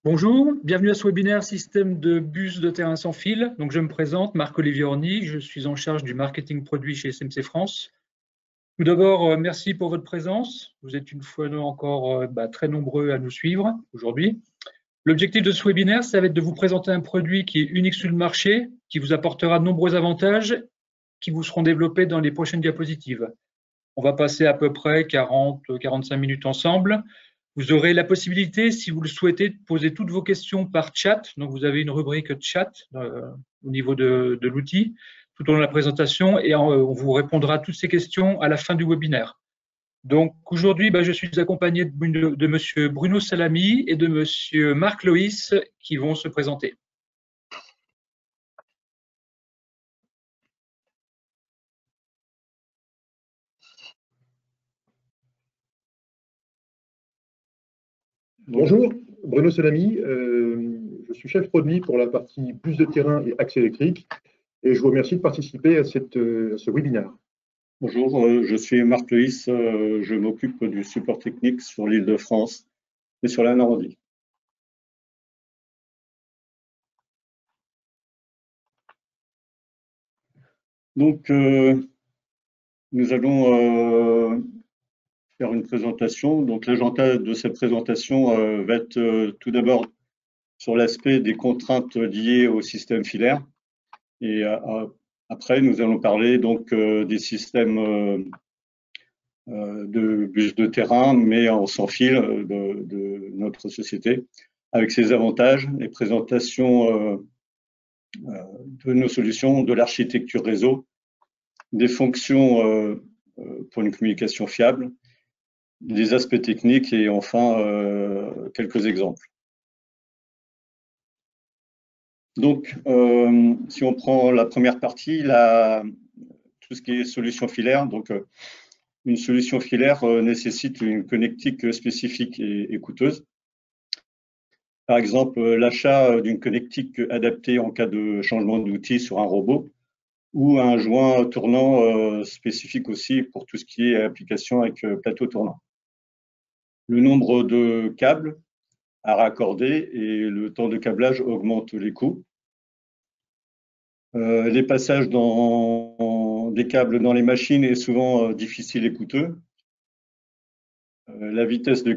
Bonjour, bienvenue à ce webinaire système de bus de terrain sans fil. Donc, je me présente, Marc-Olivier Orny, je suis en charge du marketing produit chez SMC France. Tout d'abord, merci pour votre présence. Vous êtes une fois encore très nombreux à nous suivre aujourd'hui. L'objectif de ce webinaire, ça va être de vous présenter un produit qui est unique sur le marché, qui vous apportera de nombreux avantages, qui vous seront développés dans les prochaines diapositives. On va passer à peu près 40-45 minutes ensemble. Vous aurez la possibilité, si vous le souhaitez, de poser toutes vos questions par chat. Donc, vous avez une rubrique chat au niveau de l'outil tout au long de la présentation et on vous répondra à toutes ces questions à la fin du webinaire. Donc, aujourd'hui, je suis accompagné de monsieur Bruno Salami et de monsieur Marc Loïs qui vont se présenter. Bonjour, Bruno Salami, je suis chef produit pour la partie bus de terrain et axe électrique et je vous remercie de participer à ce webinaire. Bonjour, je suis Marc Loïs, je m'occupe du support technique sur l'Île-de-France et sur la Normandie. Donc, nous allons faire une présentation. Donc, l'agenda de cette présentation va être tout d'abord sur l'aspect des contraintes liées au système filaire. Et après, nous allons parler donc des systèmes de bus de terrain, mais en sans fil de notre société, avec ses avantages, les présentations de nos solutions, de l'architecture réseau, des fonctions pour une communication fiable, des aspects techniques et enfin quelques exemples. Donc, si on prend la première partie, tout ce qui est solution filaire, donc une solution filaire nécessite une connectique spécifique et coûteuse. Par exemple, l'achat d'une connectique adaptée en cas de changement d'outil sur un robot ou un joint tournant spécifique aussi pour tout ce qui est application avec plateau tournant. Le nombre de câbles à raccorder et le temps de câblage augmentent les coûts. Les passages des câbles dans les machines est souvent difficile et coûteux. La vitesse de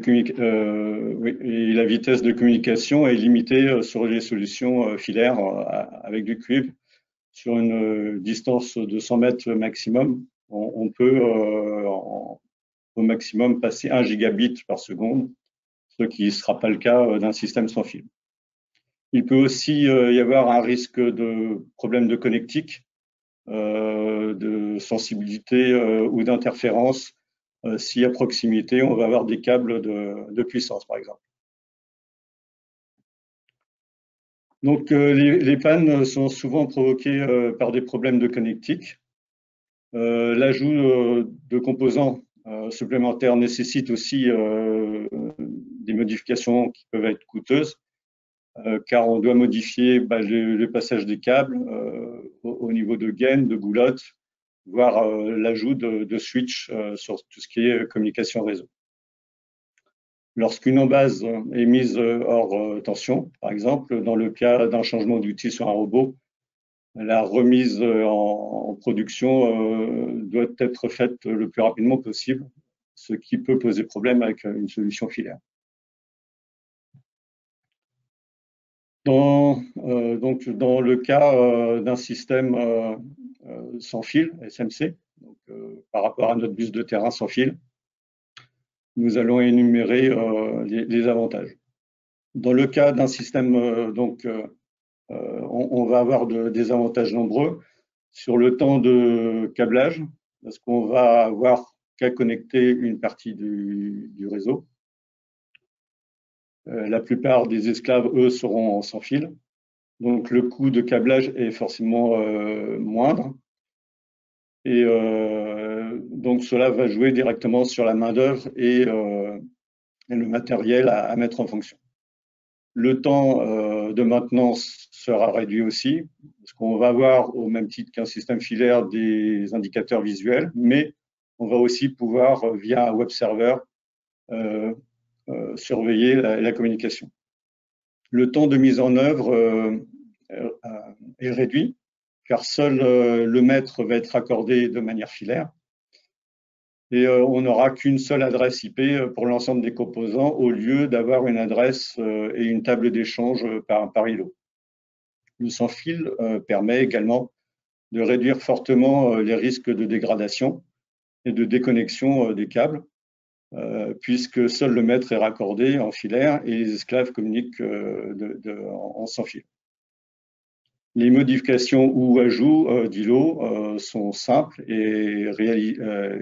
communication est limitée sur les solutions filaires avec du cuivre. Sur une distance de 100 mètres maximum, on peut au maximum passer 1 gigabit par seconde, ce qui ne sera pas le cas d'un système sans fil. Il peut aussi y avoir un risque de problème de connectique, de sensibilité ou d'interférence si à proximité, on va avoir des câbles de puissance, par exemple. Donc, les pannes sont souvent provoquées par des problèmes de connectique. L'ajout de composants supplémentaires nécessite aussi des modifications qui peuvent être coûteuses. Car on doit modifier le passage des câbles au niveau de gaines, de boulottes, voire l'ajout de switch sur tout ce qui est communication réseau. Lorsqu'une embase est mise hors tension, par exemple, dans le cas d'un changement d'outil sur un robot, la remise en production doit être faite le plus rapidement possible, ce qui peut poser problème avec une solution filaire. Donc, dans le cas d'un système sans fil, SMC, donc, par rapport à notre bus de terrain sans fil, nous allons énumérer les avantages. Dans le cas d'un système, on va avoir des avantages nombreux sur le temps de câblage, parce qu'on va avoir qu'à connecter une partie du réseau. La plupart des esclaves, eux, seront sans fil. Donc, le coût de câblage est forcément moindre. Et donc, cela va jouer directement sur la main-d'œuvre et le matériel à mettre en fonction. Le temps de maintenance sera réduit aussi, parce qu'on va avoir, au même titre qu'un système filaire, des indicateurs visuels, mais on va aussi pouvoir, via un web server, surveiller la communication. le temps de mise en œuvre est réduit, car seul le mètre va être accordé de manière filaire. Et on n'aura qu'une seule adresse IP pour l'ensemble des composants au lieu d'avoir une adresse et une table d'échange par îlot. Le sans fil permet également de réduire fortement les risques de dégradation et de déconnexion des câbles, puisque seul le mètre est raccordé en filaire et les esclaves communiquent en sans fil. Les modifications ou ajouts d'îlots sont simples et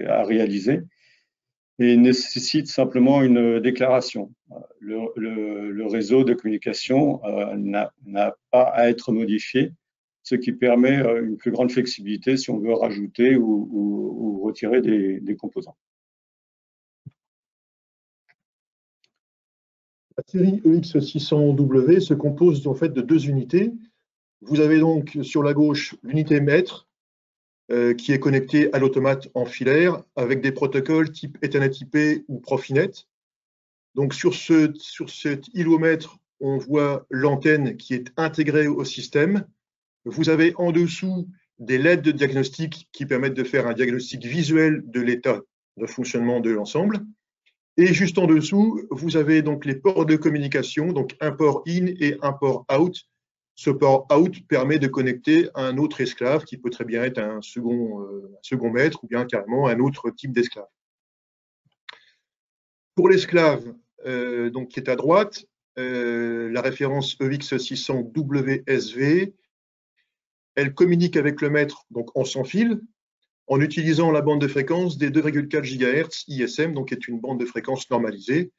à réaliser et nécessitent simplement une déclaration. Le réseau de communication n'a pas à être modifié, ce qui permet une plus grande flexibilité si on veut rajouter ou retirer des composants. La série EX600W se compose en fait de deux unités. Vous avez donc sur la gauche l'unité mètre qui est connectée à l'automate en filaire avec des protocoles type Ethernet IP ou Profinet. Donc sur cet îlomètre, on voit l'antenne qui est intégrée au système. Vous avez en dessous des LED de diagnostic qui permettent de faire un diagnostic visuel de l'état de fonctionnement de l'ensemble. Et juste en dessous, vous avez donc les ports de communication, donc un port in et un port out. Ce port out permet de connecter un autre esclave qui peut très bien être un second maître ou bien carrément un autre type d'esclave. Pour l'esclave donc qui est à droite, la référence EX600WSV, elle communique avec le maître donc en sans fil en utilisant la bande de fréquence des 2,4 GHz ISM, donc qui est une bande de fréquence normalisée.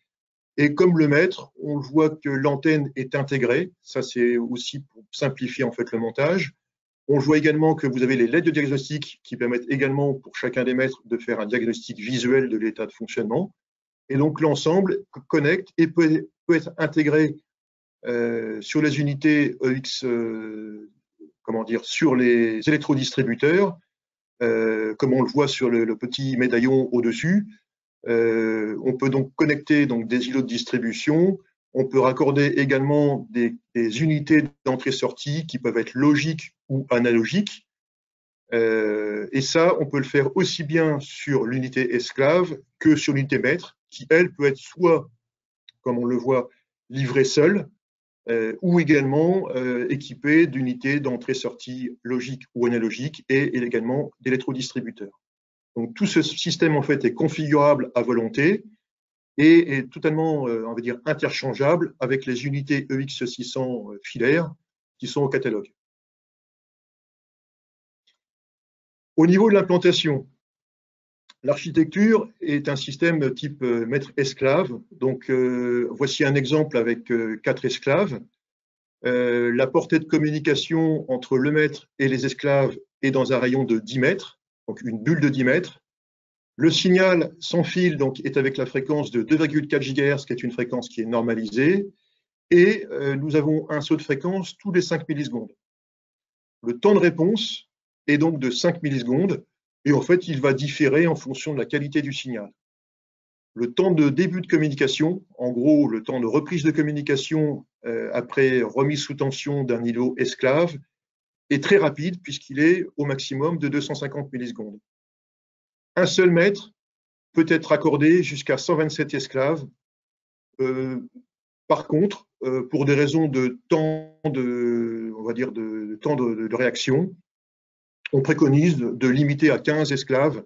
Et comme le mètre, on voit que l'antenne est intégrée. Ça, c'est aussi pour simplifier en fait le montage. On voit également que vous avez les LED de diagnostic qui permettent également pour chacun des mètres de faire un diagnostic visuel de l'état de fonctionnement. Et donc l'ensemble connecte et peut être intégré sur les unités EX, sur les électrodistributeurs, comme on le voit sur le petit médaillon au-dessus. On peut donc connecter des îlots de distribution. On peut raccorder également des unités d'entrée-sortie qui peuvent être logiques ou analogiques. Et ça, on peut le faire aussi bien sur l'unité esclave que sur l'unité maître, qui, elle, peut être soit, comme on le voit, livrée seule, ou également équipée d'unités d'entrée-sortie logique ou analogique et également d'électrodistributeurs. Donc tout ce système en fait est configurable à volonté et est totalement, on va dire, interchangeable avec les unités EX600 filaires qui sont au catalogue. Au niveau de l'implantation, l'architecture est un système type maître-esclave. Donc voici un exemple avec 4 esclaves. La portée de communication entre le maître et les esclaves est dans un rayon de 10 mètres. Donc une bulle de 10 mètres. Le signal sans fil donc, est avec la fréquence de 2,4 GHz, qui est une fréquence qui est normalisée, et nous avons un saut de fréquence tous les 5 millisecondes. Le temps de réponse est donc de 5 millisecondes, et en fait, il va différer en fonction de la qualité du signal. Le temps de début de communication, en gros, le temps de reprise de communication après remise sous tension d'un îlot esclave, est très rapide puisqu'il est au maximum de 250 millisecondes. Un seul mètre peut être accordé jusqu'à 127 esclaves. Par contre, pour des raisons de temps de réaction, on préconise de limiter à 15 esclaves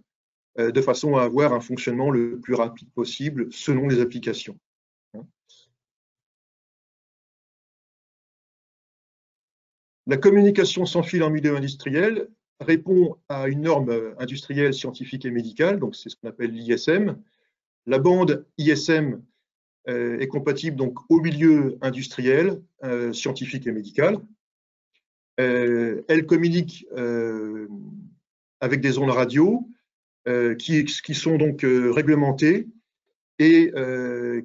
de façon à avoir un fonctionnement le plus rapide possible selon les applications. La communication sans fil en milieu industriel répond à une norme industrielle, scientifique et médicale, donc c'est ce qu'on appelle l'ISM. La bande ISM est compatible donc au milieu industriel, scientifique et médical. Elle communique avec des ondes radio qui sont donc réglementées et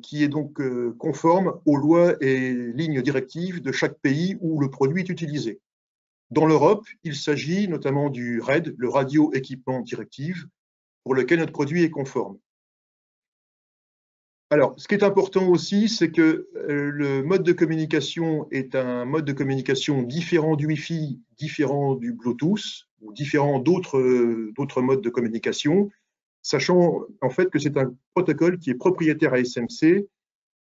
qui est donc conforme aux lois et lignes directives de chaque pays où le produit est utilisé. Dans l'Europe, il s'agit notamment du RED, le Radio Équipement Directive, pour lequel notre produit est conforme. Alors, ce qui est important aussi, c'est que le mode de communication est un mode de communication différent du Wi-Fi, différent du Bluetooth, ou différent d'autres modes de communication, sachant en fait que c'est un protocole qui est propriétaire à SMC,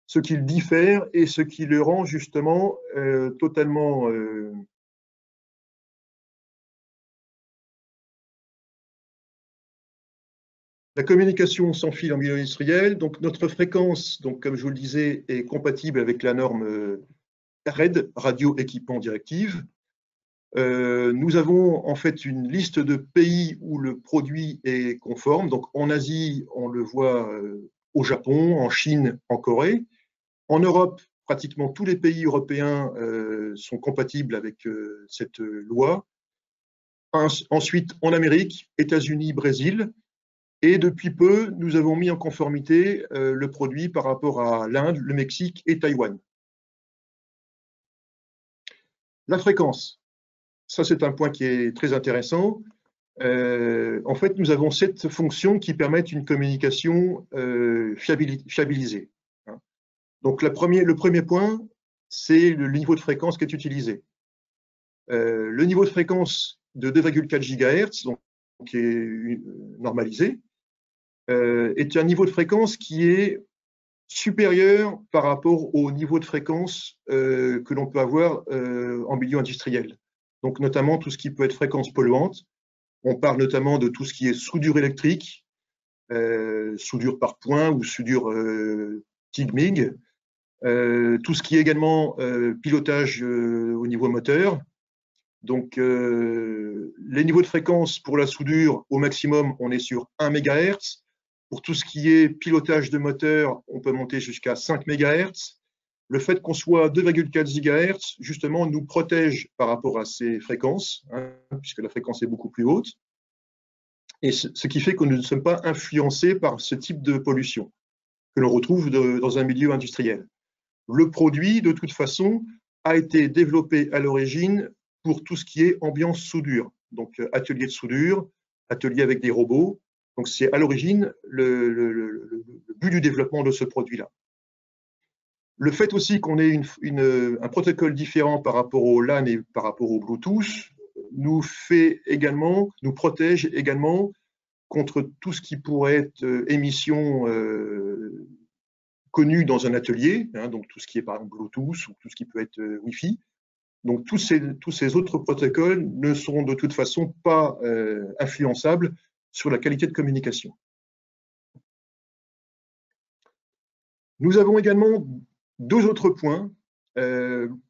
ce qui le diffère et ce qui le rend justement totalement la communication sans fil en milieu industriel. Donc notre fréquence, donc comme je vous le disais, est compatible avec la norme RED, Radio Équipement Directive. Nous avons en fait une liste de pays où le produit est conforme. Donc en Asie, on le voit au Japon, en Chine, en Corée. En Europe, pratiquement tous les pays européens sont compatibles avec cette loi. Ensuite, en Amérique, États-Unis, Brésil. Et depuis peu, nous avons mis en conformité le produit par rapport à l'Inde, le Mexique et Taïwan. La fréquence, ça c'est un point qui est très intéressant. En fait, nous avons 7 fonctions qui permettent une communication fiabilisée. Donc le premier point, c'est le niveau de fréquence qui est utilisé. Le niveau de fréquence de 2,4 GHz, donc, qui est normalisé, est un niveau de fréquence qui est supérieur par rapport au niveau de fréquence que l'on peut avoir en milieu industriel. Donc notamment tout ce qui peut être fréquence polluante. On parle notamment de tout ce qui est soudure électrique, soudure par point ou soudure TIG-MIG, tout ce qui est également pilotage au niveau moteur. Donc les niveaux de fréquence pour la soudure, au maximum, on est sur 1 MHz. Pour tout ce qui est pilotage de moteur, on peut monter jusqu'à 5 MHz. Le fait qu'on soit 2,4 GHz, justement, nous protège par rapport à ces fréquences, hein, puisque la fréquence est beaucoup plus haute. Et ce qui fait que nous ne sommes pas influencés par ce type de pollution que l'on retrouve dans un milieu industriel. Le produit, de toute façon, a été développé à l'origine pour tout ce qui est ambiance soudure. Donc, atelier de soudure, atelier avec des robots. Donc, c'est à l'origine le but du développement de ce produit-là. Le fait aussi qu'on ait un protocole différent par rapport au LAN et par rapport au Bluetooth nous protège également contre tout ce qui pourrait être émission connue dans un atelier, hein, donc tout ce qui est par exemple Bluetooth ou tout ce qui peut être Wi-Fi. Donc tous ces autres protocoles ne seront de toute façon pas influençables sur la qualité de communication. Nous avons également 2 autres points.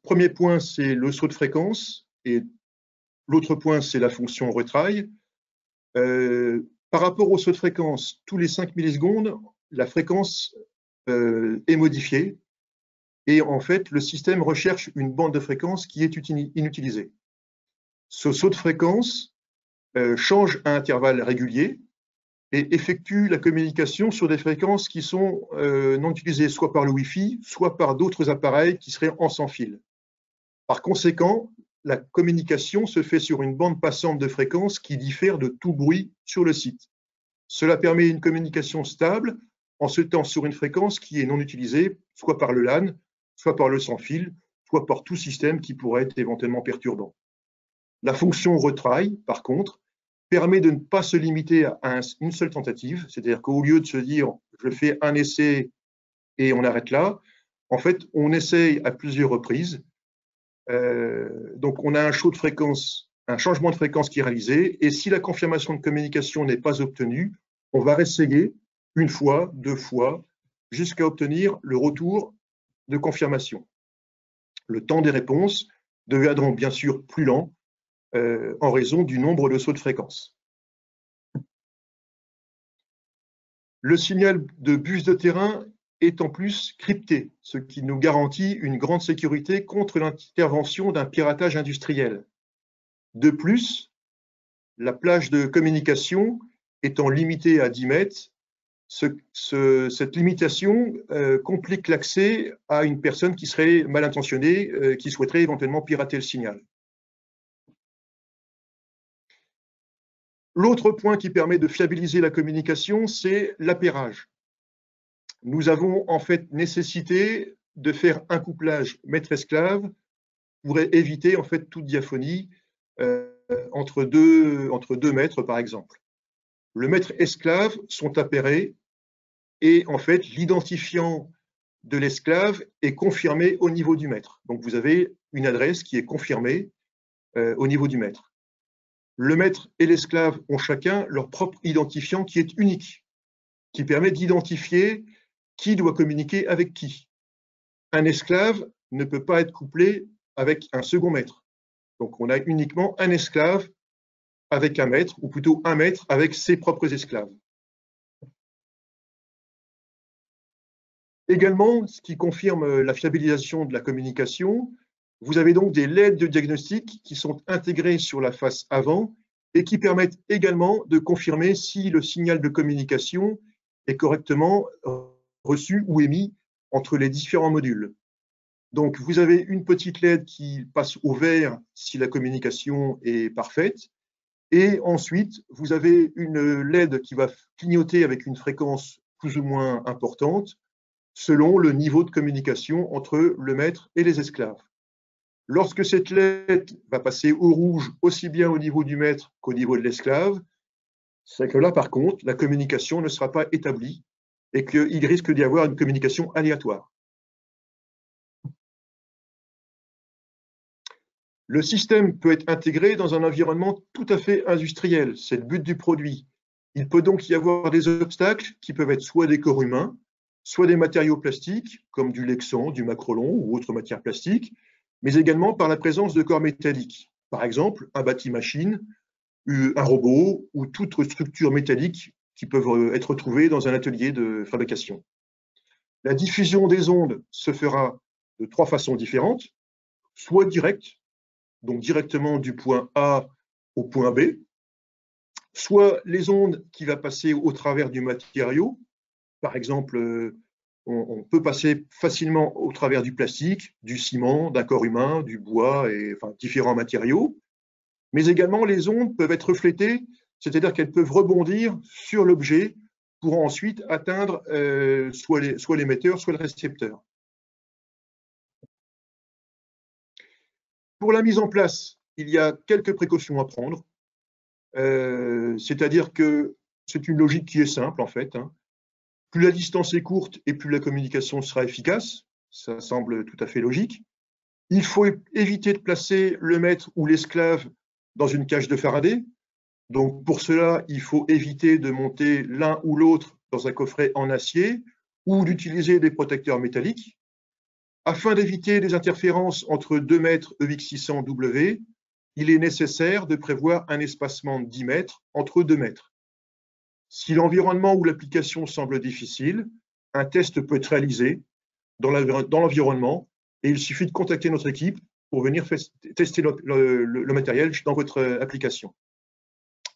Premier point, c'est le saut de fréquence et l'autre point, c'est la fonction retry. Par rapport au saut de fréquence, tous les 5 millisecondes, la fréquence est modifiée et en fait, le système recherche une bande de fréquence qui est inutilisée. Ce saut de fréquence change à intervalles réguliers et effectue la communication sur des fréquences qui sont non utilisées soit par le Wi-Fi, soit par d'autres appareils qui seraient en sans fil. Par conséquent, la communication se fait sur une bande passante de fréquences qui diffère de tout bruit sur le site. Cela permet une communication stable en se tenant sur une fréquence qui est non utilisée, soit par le LAN, soit par le sans fil, soit par tout système qui pourrait être éventuellement perturbant. La fonction retry, par contre, permet de ne pas se limiter à une seule tentative, c'est-à-dire qu'au lieu de se dire je fais un essai et on arrête là, en fait, on essaye à plusieurs reprises. Donc, on a un changement de fréquence qui est réalisé, et si la confirmation de communication n'est pas obtenue, on va réessayer 1 fois, 2 fois, jusqu'à obtenir le retour de confirmation. Le temps des réponses deviendront bien sûr plus lent en raison du nombre de sauts de fréquence. Le signal de bus de terrain est en plus crypté, ce qui nous garantit une grande sécurité contre l'intervention d'un piratage industriel. De plus, la plage de communication étant limitée à 10 mètres, cette limitation complique l'accès à une personne qui serait mal intentionnée, qui souhaiterait éventuellement pirater le signal. L'autre point qui permet de fiabiliser la communication, c'est l'appairage. nous avons en fait nécessité de faire un couplage maître-esclave pour éviter en fait toute diaphonie entre deux maîtres, par exemple. Le maître-esclave sont appairés et en fait l'identifiant de l'esclave est confirmé au niveau du maître. Donc vous avez une adresse qui est confirmée au niveau du maître. Le maître et l'esclave ont chacun leur propre identifiant qui est unique, qui permet d'identifier qui doit communiquer avec qui. Un esclave ne peut pas être couplé avec un second maître. Donc on a uniquement un esclave avec un maître, ou plutôt un maître avec ses propres esclaves. Également, ce qui confirme la fiabilisation de la communication, vous avez donc des LED de diagnostic qui sont intégrées sur la face avant et qui permettent également de confirmer si le signal de communication est correctement reçu ou émis entre les différents modules. Donc, vous avez une petite LED qui passe au vert si la communication est parfaite. Et ensuite, vous avez une LED qui va clignoter avec une fréquence plus ou moins importante selon le niveau de communication entre le maître et les esclaves. Lorsque cette LED va passer au rouge aussi bien au niveau du maître qu'au niveau de l'esclave, c'est que là, par contre, la communication ne sera pas établie et qu'il risque d'y avoir une communication aléatoire. Le système peut être intégré dans un environnement tout à fait industriel, c'est le but du produit. Il peut donc y avoir des obstacles qui peuvent être soit des corps humains, soit des matériaux plastiques, comme du lexan, du macrolon ou autres matières plastiques, mais également par la présence de corps métalliques. Par exemple, un bâti-machine, un robot ou toute structure métallique qui peuvent être retrouvées dans un atelier de fabrication. La diffusion des ondes se fera de 3 façons différentes, soit directe, donc directement du point A au point B, soit les ondes qui vont passer au travers du matériau. Par exemple, on peut passer facilement au travers du plastique, du ciment, d'un corps humain, du bois, et enfin différents matériaux. Mais également, les ondes peuvent être reflétées, c'est-à-dire qu'elles peuvent rebondir sur l'objet pour ensuite atteindre soit l'émetteur, soit le récepteur. Pour la mise en place, il y a quelques précautions à prendre. C'est-à-dire que c'est une logique qui est simple, en fait. Plus la distance est courte et plus la communication sera efficace. Ça semble tout à fait logique. Il faut éviter de placer le maître ou l'esclave dans une cage de Faraday. Donc, pour cela, il faut éviter de monter l'un ou l'autre dans un coffret en acier ou d'utiliser des protecteurs métalliques. Afin d'éviter les interférences entre 2 mètres EX600W, il est nécessaire de prévoir un espacement de 10 mètres entre 2 mètres. Si l'environnement ou l'application semble difficile, un test peut être réalisé dans l'environnement et il suffit de contacter notre équipe pour venir tester le matériel dans votre application.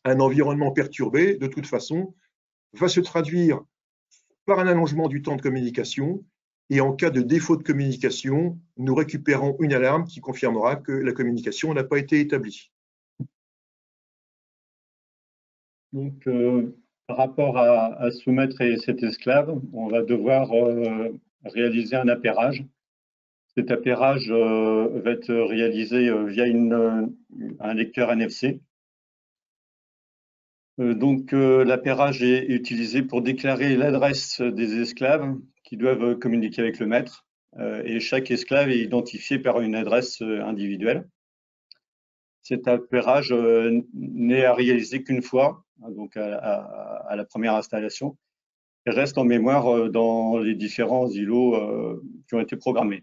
Un environnement perturbé, de toute façon, va se traduire par un allongement du temps de communication et en cas de défaut de communication, nous récupérons une alarme qui confirmera que la communication n'a pas été établie. Donc, par rapport à ce maître et cet esclave, on va devoir réaliser un appairage. Cet appairage va être réalisé via un lecteur NFC. Donc, l'appairage est utilisé pour déclarer l'adresse des esclaves qui doivent communiquer avec le maître. Et chaque esclave est identifié par une adresse individuelle. Cet appairage n'est à réaliser qu'une fois, donc à la première installation, et reste en mémoire dans les différents îlots qui ont été programmés.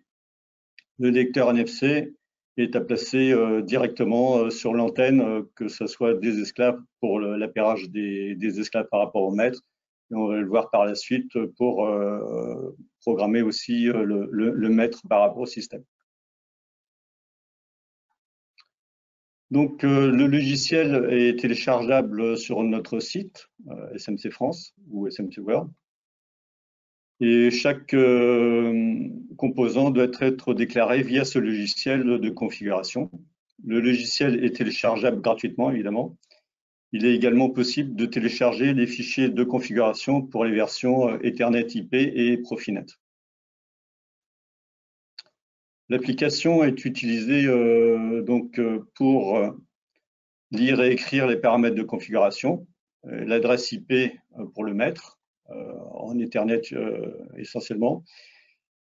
Le lecteur NFC est à placer directement sur l'antenne, que ce soit des esclaves pour l'appairage des esclaves par rapport au maître. Et on va le voir par la suite pour programmer aussi le maître par rapport au système. Donc, le logiciel est téléchargeable sur notre site SMC France ou SMC World. Et chaque composant doit être déclaré via ce logiciel de configuration. Le logiciel est téléchargeable gratuitement, évidemment. Il est également possible de télécharger les fichiers de configuration pour les versions Ethernet IP et Profinet. L'application est utilisée pour lire et écrire les paramètres de configuration, l'adresse IP pour le mettre, en Ethernet essentiellement,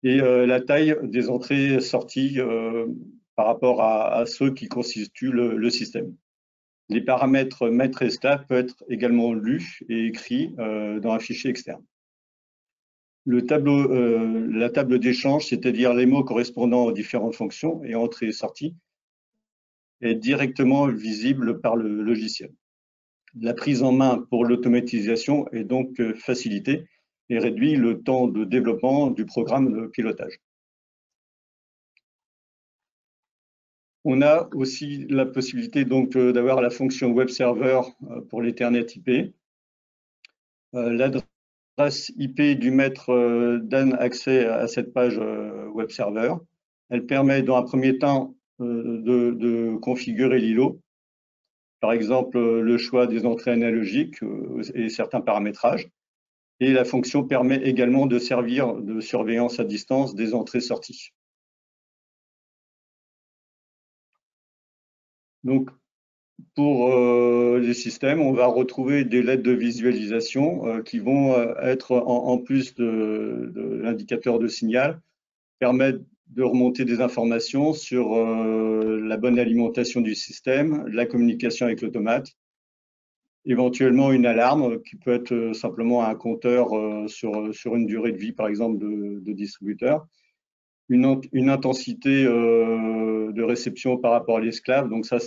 et la taille des entrées-sorties par rapport à ceux qui constituent le système. Les paramètres maître et staff peuvent être également lus et écrits dans un fichier externe. La table d'échange, c'est-à-dire les mots correspondant aux différentes fonctions et entrées et sorties, est directement visible par le logiciel. La prise en main pour l'automatisation est donc facilitée et réduit le temps de développement du programme de pilotage. On a aussi la possibilité donc d'avoir la fonction web server pour l'Ethernet IP. L'adresse IP du maître donne accès à cette page web server. Elle permet dans un premier temps de configurer l'îlot, par exemple le choix des entrées analogiques et certains paramétrages. Et la fonction permet également de servir de surveillance à distance des entrées-sorties. Donc, pour les systèmes, on va retrouver des lettres de visualisation qui vont être, en plus de l'indicateur de signal, permettre de remonter des informations sur la bonne alimentation du système, la communication avec l'automate, éventuellement une alarme qui peut être simplement un compteur sur une durée de vie, par exemple, de distributeur. Une intensité de réception par rapport à l'esclave. Donc ça,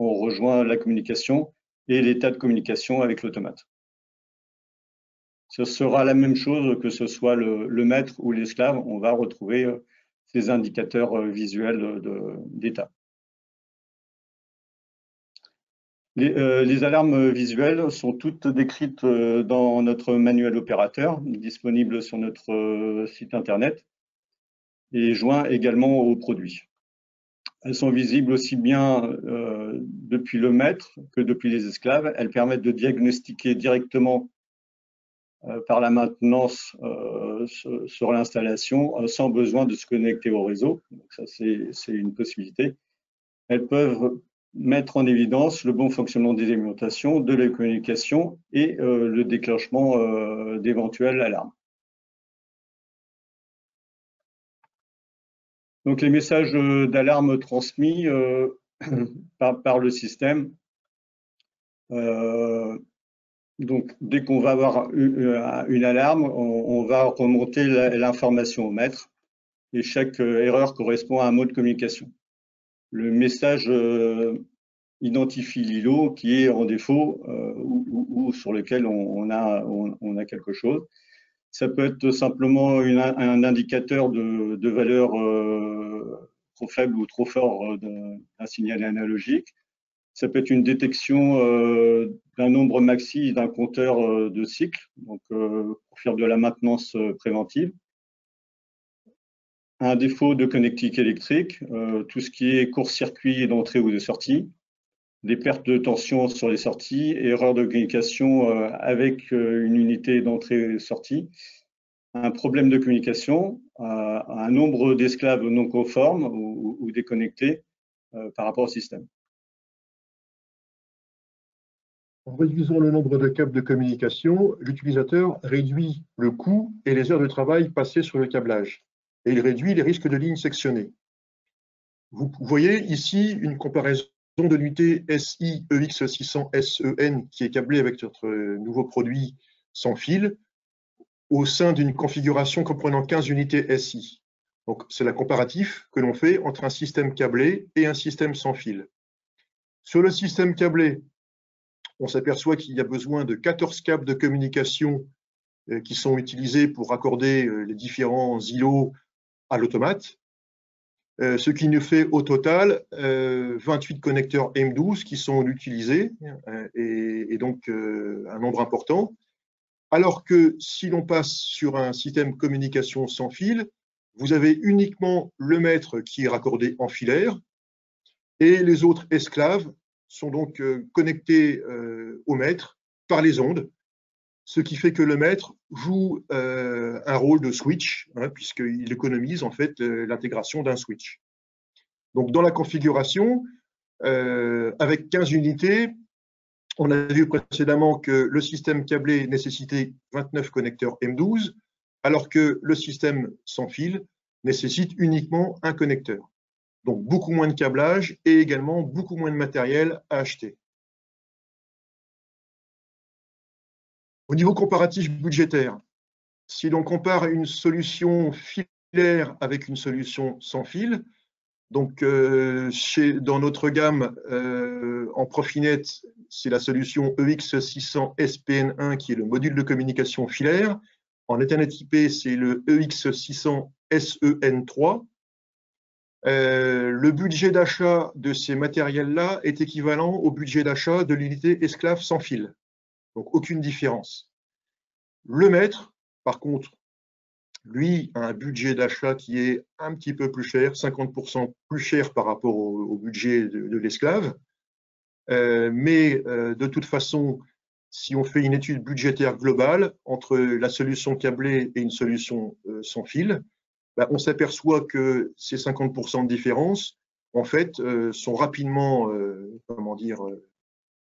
on rejoint la communication et l'état de communication avec l'automate. Ce sera la même chose que ce soit le maître ou l'esclave. On va retrouver ces indicateurs visuels d'état. Les alarmes visuelles sont toutes décrites dans notre manuel opérateur, disponible sur notre site internet, et joint également au produit. Elles sont visibles aussi bien depuis le maître que depuis les esclaves. Elles permettent de diagnostiquer directement par la maintenance sur l'installation sans besoin de se connecter au réseau. Donc ça, c'est une possibilité. Elles peuvent mettre en évidence le bon fonctionnement des alimentations, de la communication et le déclenchement d'éventuelles alarmes. Donc, les messages d'alarme transmis par le système, donc dès qu'on va avoir une alarme, on va remonter l'information au maître et chaque erreur correspond à un mot de communication. Le message identifie l'îlot qui est en défaut ou sur lequel on a quelque chose. Ça peut être simplement un indicateur de valeur trop faible ou trop fort d'un signal analogique. Ça peut être une détection d'un nombre maxi d'un compteur de cycle, donc pour faire de la maintenance préventive. Un défaut de connectique électrique, tout ce qui est court-circuit d'entrée ou de sortie, des pertes de tension sur les sorties, erreurs de communication avec une unité d'entrée et sortie, un problème de communication, un nombre d'esclaves non conformes ou déconnectés par rapport au système. En réduisant le nombre de câbles de communication, l'utilisateur réduit le coût et les heures de travail passées sur le câblage, et il réduit les risques de lignes sectionnées. Vous voyez ici une comparaison de l'unité SI EX600SEN qui est câblée avec notre nouveau produit sans fil au sein d'une configuration comprenant 15 unités SI. Donc, c'est la comparatif que l'on fait entre un système câblé et un système sans fil. Sur le système câblé, on s'aperçoit qu'il y a besoin de 14 câbles de communication qui sont utilisés pour raccorder les différents îlots à l'automate, ce qui nous fait au total 28 connecteurs M12 qui sont utilisés, et donc un nombre important. Alors que si l'on passe sur un système communication sans fil, vous avez uniquement le maître qui est raccordé en filaire et les autres esclaves sont donc connectés au mètre par les ondes, ce qui fait que le mètre joue un rôle de switch, hein, puisqu'il économise en fait l'intégration d'un switch. Donc dans la configuration, avec 15 unités, on a vu précédemment que le système câblé nécessitait 29 connecteurs M12, alors que le système sans fil nécessite uniquement un connecteur. Donc beaucoup moins de câblage et également beaucoup moins de matériel à acheter. Au niveau comparatif budgétaire, si l'on compare une solution filaire avec une solution sans fil, donc dans notre gamme en Profinet, c'est la solution EX600 SPN1 qui est le module de communication filaire. En Ethernet IP, c'est le EX600 SEN3. Le budget d'achat de ces matériels-là est équivalent au budget d'achat de l'unité esclave sans fil. Donc, aucune différence. Le mètre, par contre, lui, a un budget d'achat qui est un petit peu plus cher, 50% plus cher par rapport au budget de l'esclave. Mais de toute façon, si on fait une étude budgétaire globale entre la solution câblée et une solution sans fil, on s'aperçoit que ces 50% de différence, en fait, sont rapidement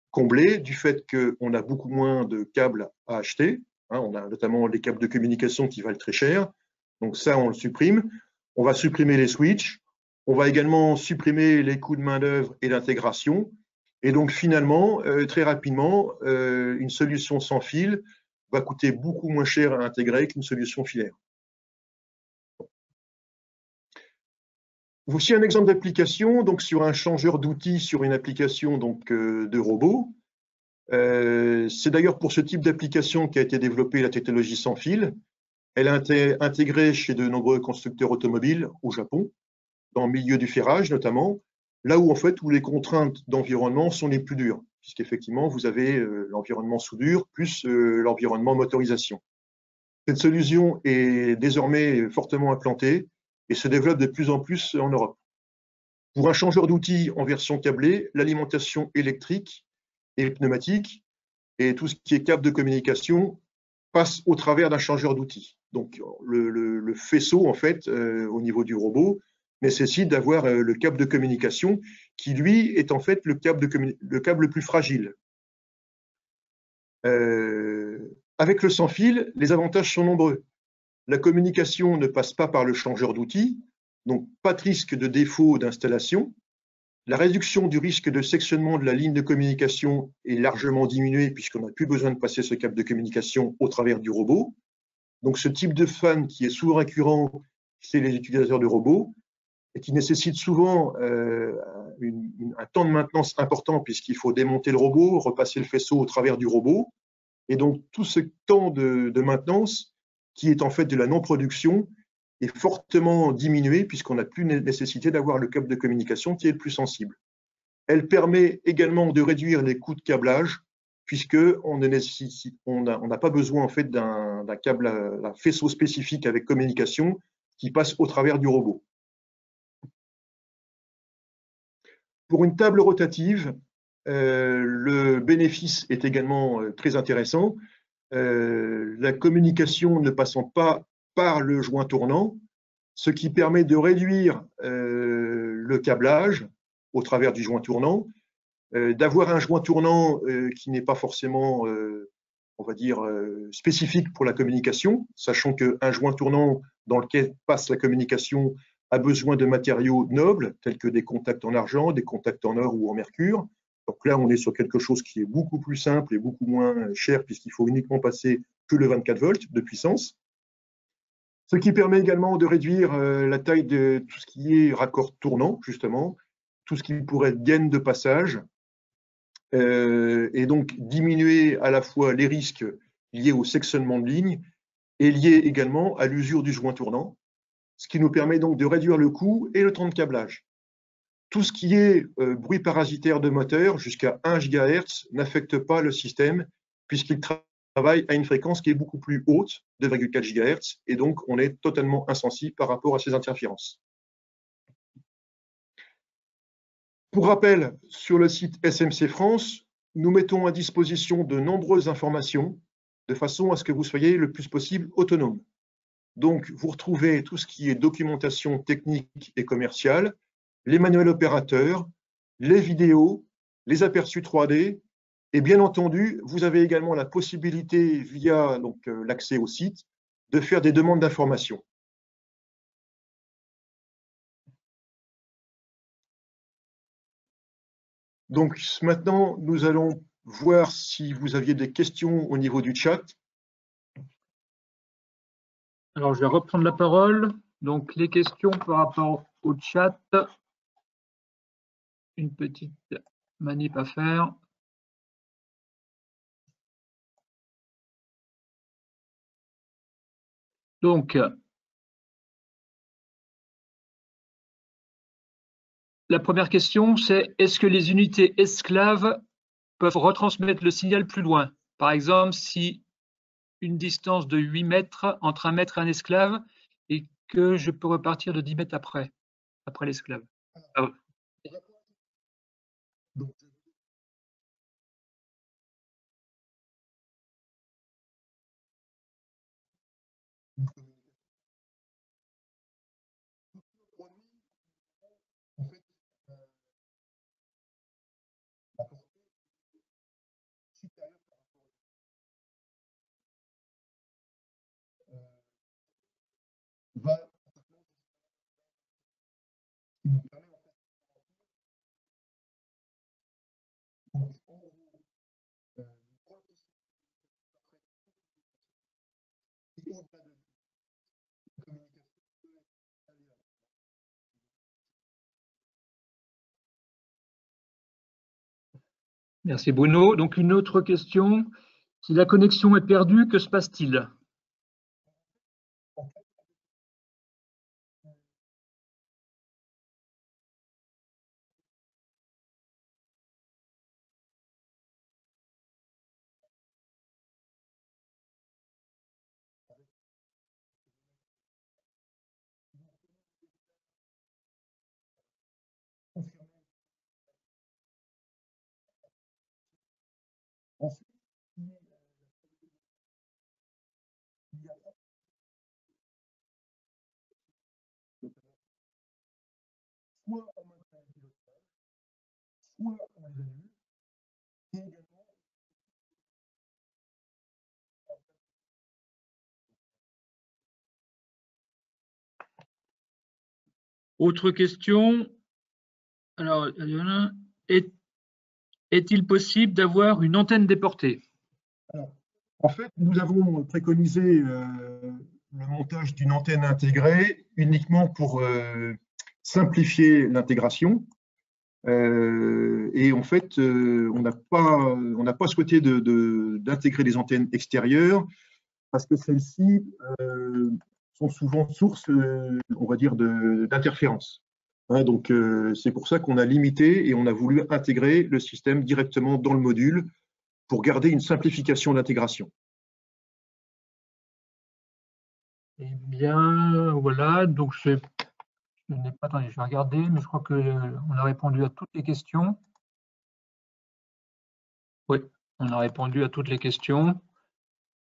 comblés du fait qu'on a beaucoup moins de câbles à acheter. Hein, on a notamment les câbles de communication qui valent très cher. Donc ça, on le supprime. On va supprimer les switches. On va également supprimer les coûts de main-d'œuvre et d'intégration. Et donc finalement, très rapidement, une solution sans fil va coûter beaucoup moins cher à intégrer qu'une solution filaire. Voici un exemple d'application, donc sur un changeur d'outils sur une application donc, de robot. C'est d'ailleurs pour ce type d'application qu'a été développée la technologie sans fil. Elle a été intégrée chez de nombreux constructeurs automobiles au Japon, dans le milieu du ferrage notamment, là où en fait où les contraintes d'environnement sont les plus dures, puisqu'effectivement vous avez l'environnement soudure plus l'environnement motorisation. Cette solution est désormais fortement implantée et se développe de plus en plus en Europe. Pour un changeur d'outils en version câblée, l'alimentation électrique et pneumatique et tout ce qui est câble de communication passe au travers d'un changeur d'outils. Donc le faisceau, en fait, au niveau du robot, nécessite d'avoir le câble de communication qui, lui, est en fait le câble le plus fragile. Avec le sans fil, les avantages sont nombreux. La communication ne passe pas par le changeur d'outils, donc pas de risque de défaut d'installation. La réduction du risque de sectionnement de la ligne de communication est largement diminuée puisqu'on n'a plus besoin de passer ce câble de communication au travers du robot. Donc ce type de fan qui est souvent récurrent chez les utilisateurs de robots et qui nécessite souvent un temps de maintenance important puisqu'il faut démonter le robot, repasser le faisceau au travers du robot. Et donc tout ce temps de maintenance qui est en fait de la non-production, est fortement diminuée puisqu'on n'a plus nécessité d'avoir le câble de communication qui est le plus sensible. Elle permet également de réduire les coûts de câblage puisqu'on n'a pas besoin en fait d'un câble, un faisceau spécifique avec communication qui passe au travers du robot. Pour une table rotative, le bénéfice est également très intéressant. La communication ne passant pas par le joint tournant, ce qui permet de réduire le câblage au travers du joint tournant, d'avoir un joint tournant qui n'est pas forcément, on va dire, spécifique pour la communication, sachant qu'un joint tournant dans lequel passe la communication a besoin de matériaux nobles, tels que des contacts en argent, des contacts en or ou en mercure. Donc là, on est sur quelque chose qui est beaucoup plus simple et beaucoup moins cher, puisqu'il faut uniquement passer que le 24 volts de puissance. Ce qui permet également de réduire la taille de tout ce qui est raccord tournant, justement, tout ce qui pourrait être gaine de passage, et donc diminuer à la fois les risques liés au sectionnement de ligne et liés également à l'usure du joint tournant, ce qui nous permet donc de réduire le coût et le temps de câblage. Tout ce qui est bruit parasitaire de moteur jusqu'à 1 GHz n'affecte pas le système puisqu'il travaille à une fréquence qui est beaucoup plus haute, 2,4 GHz, et donc on est totalement insensible par rapport à ces interférences. Pour rappel, sur le site SMC France, nous mettons à disposition de nombreuses informations de façon à ce que vous soyez le plus possible autonome. Donc, vous retrouvez tout ce qui est documentation technique et commerciale, les manuels opérateurs, les vidéos, les aperçus 3D, et bien entendu, vous avez également la possibilité, via l'accès au site, de faire des demandes d'informations. Donc maintenant, nous allons voir si vous aviez des questions au niveau du chat. Alors, je vais reprendre la parole. Donc, les questions par rapport au chat. Une petite manip à faire. Donc, la première question, c'est est-ce que les unités esclaves peuvent retransmettre le signal plus loin? Par exemple, si une distance de 8 mètres entre un maître et un esclave et que je peux repartir de 10 mètres après l'esclave. Ah. Merci Bruno. Donc une autre question. Si la connexion est perdue, que se passe-t-il? Autre question. Alors, est-il possible d'avoir une antenne déportée? Alors, en fait, nous avons préconisé le montage d'une antenne intégrée uniquement pour simplifier l'intégration. Et en fait, on n'a pas souhaité d'intégrer des antennes extérieures parce que celles-ci sont souvent source, on va dire, d'interférences. Hein, donc, c'est pour ça qu'on a limité et on a voulu intégrer le système directement dans le module pour garder une simplification d'intégration. Eh bien, voilà. Donc, attendez, je vais regarder, mais je crois qu'on a répondu à toutes les questions. Oui, on a répondu à toutes les questions.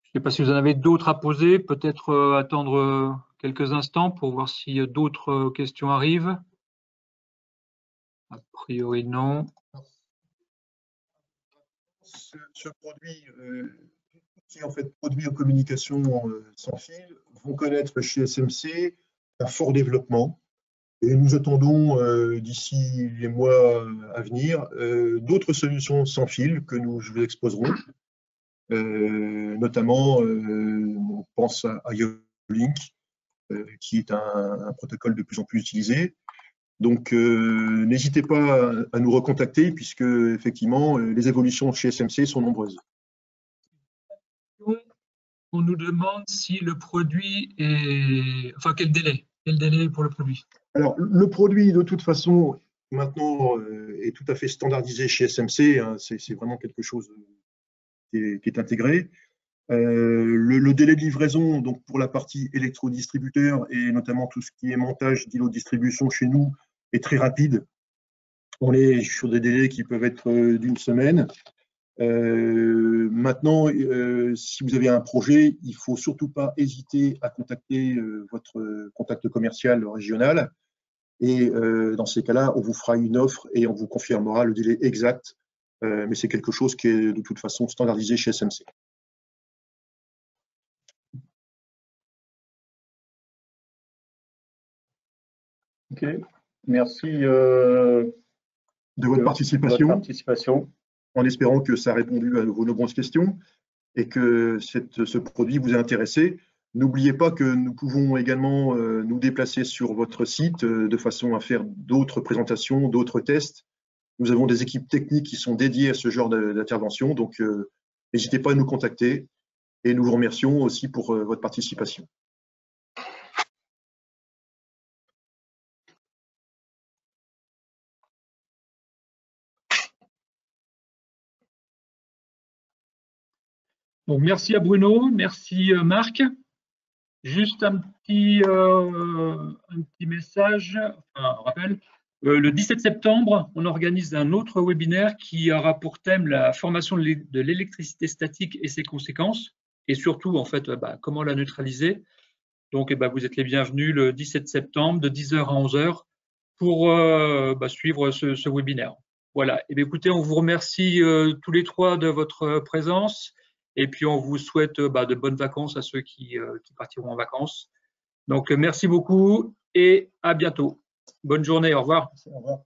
Je ne sais pas si vous en avez d'autres à poser, peut-être attendre quelques instants pour voir si d'autres questions arrivent. A priori, non. Ce produit, qui est en fait produit en communication sans fil, vont connaître chez SMC un fort développement. Et nous attendons d'ici les mois à venir d'autres solutions sans fil que je vous exposerons. Notamment, on pense à IO-Link, qui est un protocole de plus en plus utilisé. Donc, n'hésitez pas à nous recontacter puisque, effectivement, les évolutions chez SMC sont nombreuses. On nous demande si le produit est… Enfin, quel délai? Quel délai pour le produit? Alors, le produit, de toute façon, maintenant, est tout à fait standardisé chez SMC. Hein, c'est vraiment quelque chose qui est intégré. Le délai de livraison, donc pour la partie électrodistributeur et notamment tout ce qui est montage d'îlots de distribution chez nous, est très rapide. On est sur des délais qui peuvent être d'une semaine. Maintenant, si vous avez un projet, il ne faut surtout pas hésiter à contacter votre contact commercial régional. Et dans ces cas-là, on vous fera une offre et on vous confirmera le délai exact. Mais c'est quelque chose qui est de toute façon standardisé chez SMC. Ok, merci de votre participation, en espérant que ça a répondu à vos nombreuses questions et que ce produit vous a intéressé. N'oubliez pas que nous pouvons également nous déplacer sur votre site de façon à faire d'autres présentations, d'autres tests. Nous avons des équipes techniques qui sont dédiées à ce genre d'intervention, donc n'hésitez pas à nous contacter et nous vous remercions aussi pour votre participation. Bon, merci à Bruno, merci Marc. Juste un petit message, un rappel. Le 17 septembre, on organise un autre webinaire qui aura pour thème la formation de l'électricité statique et ses conséquences, et surtout, en fait, comment la neutraliser. Donc, vous êtes les bienvenus le 17 septembre de 10h à 11h pour suivre ce webinaire. Voilà. Et bien, écoutez, on vous remercie tous les trois de votre présence. Et puis, on vous souhaite de bonnes vacances à ceux qui partiront en vacances. Donc, merci beaucoup et à bientôt. Bonne journée. Au revoir. Au revoir.